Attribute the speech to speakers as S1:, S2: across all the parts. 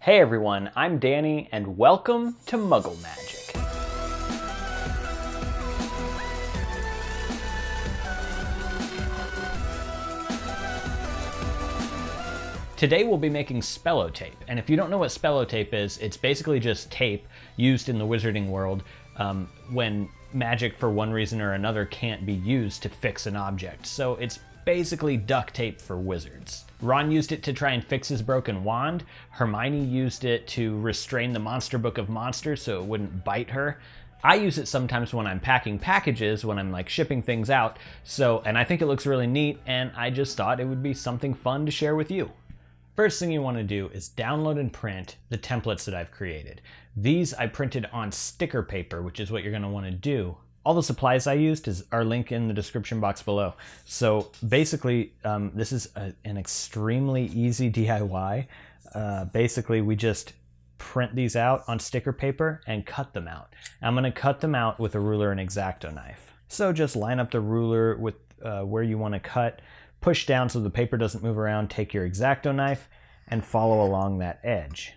S1: Hey everyone, I'm Danny and welcome to Muggle Magic. Today we'll be making spellotape, and if you don't know what spellotape is, it's basically just tape used in the wizarding world when magic for one reason or another can't be used to fix an object. So it's basically duct tape for wizards. Ron used it to try and fix his broken wand. Hermione used it to restrain the monster book of monsters so it wouldn't bite her. I use it sometimes when I'm packing packages, when I'm like shipping things out. And I think it looks really neat, and I just thought it would be something fun to share with you. First thing you want to do is download and print the templates that I've created. These I printed on sticker paper, which is what you're going to want to do. All the supplies I used are linked in the description box below. So basically, this is an extremely easy DIY. Basically, we just print these out on sticker paper and cut them out. I'm going to cut them out with a ruler and X-Acto knife. So just line up the ruler with where you want to cut, push down so the paper doesn't move around, take your X-Acto knife, and follow along that edge.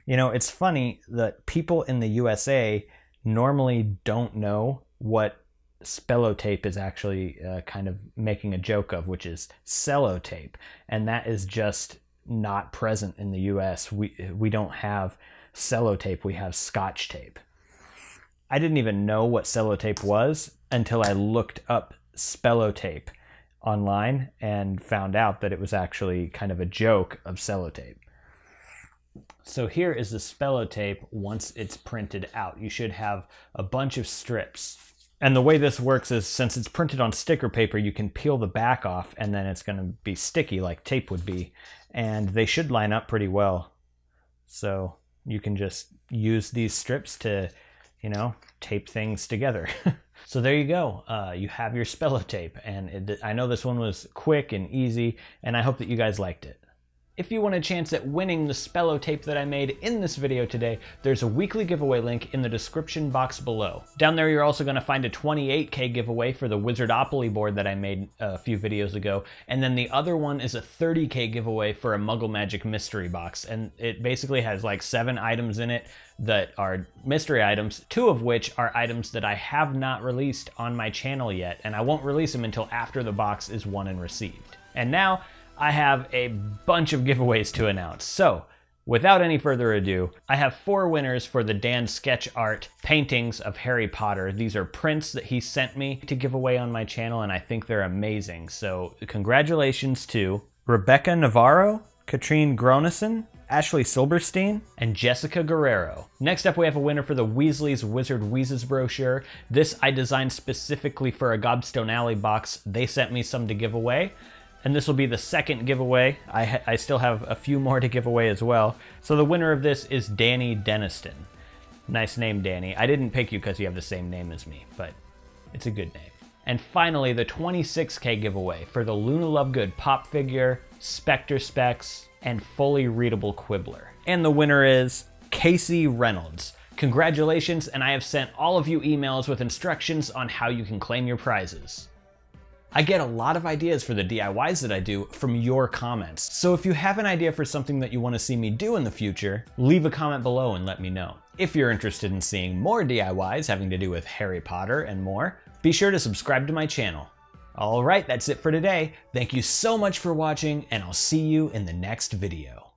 S1: You know, it's funny that people in the USA normally don't know what spellotape is actually kind of making a joke of, which is cellotape. And that is just not present in the US. We don't have cellotape, we have Scotch tape. I didn't even know what cellotape was until I looked up spellotape online and found out that it was actually kind of a joke of sellotape. So here is the spellotape once it's printed out. You should have a bunch of strips. And the way this works is, since it's printed on sticker paper, you can peel the back off and then it's going to be sticky like tape would be. And they should line up pretty well. So you can just use these strips to, you know, tape things together. So there you go. You have your spellotape. And I know this one was quick and easy, and I hope that you guys liked it. If you want a chance at winning the spellotape that I made in this video today, there's a weekly giveaway link in the description box below. Down there you're also going to find a 28K giveaway for the Wizardopoly board that I made a few videos ago, and then the other one is a 30K giveaway for a Muggle Magic mystery box, and it basically has like 7 items in it that are mystery items, 2 of which are items that I have not released on my channel yet, and I won't release them until after the box is won and received. And now, I have a bunch of giveaways to announce. So, without any further ado, I have 4 winners for the Dan sketch art paintings of Harry Potter. These are prints that he sent me to give away on my channel, and I think they're amazing. So, congratulations to Rebecca Navarro, Katrine Groneson, Ashley Silberstein, and Jessica Guerrero. Next up, we have a winner for the Weasley's Wizard Wheezes brochure. This I designed specifically for a Gobstone Alley box. They sent me some to give away. And this will be the second giveaway. I still have a few more to give away as well. So the winner of this is Danny Deniston. Nice name, Danny. I didn't pick you because you have the same name as me, but it's a good name. And finally, the 26K giveaway for the Luna Lovegood pop figure, Spectre Specs, and fully readable Quibbler. And the winner is Casey Reynolds. Congratulations, and I have sent all of you emails with instructions on how you can claim your prizes. I get a lot of ideas for the DIYs that I do from your comments. So if you have an idea for something that you want to see me do in the future, leave a comment below and let me know. If you're interested in seeing more DIYs having to do with Harry Potter and more, be sure to subscribe to my channel. Alright, that's it for today. Thank you so much for watching, and I'll see you in the next video.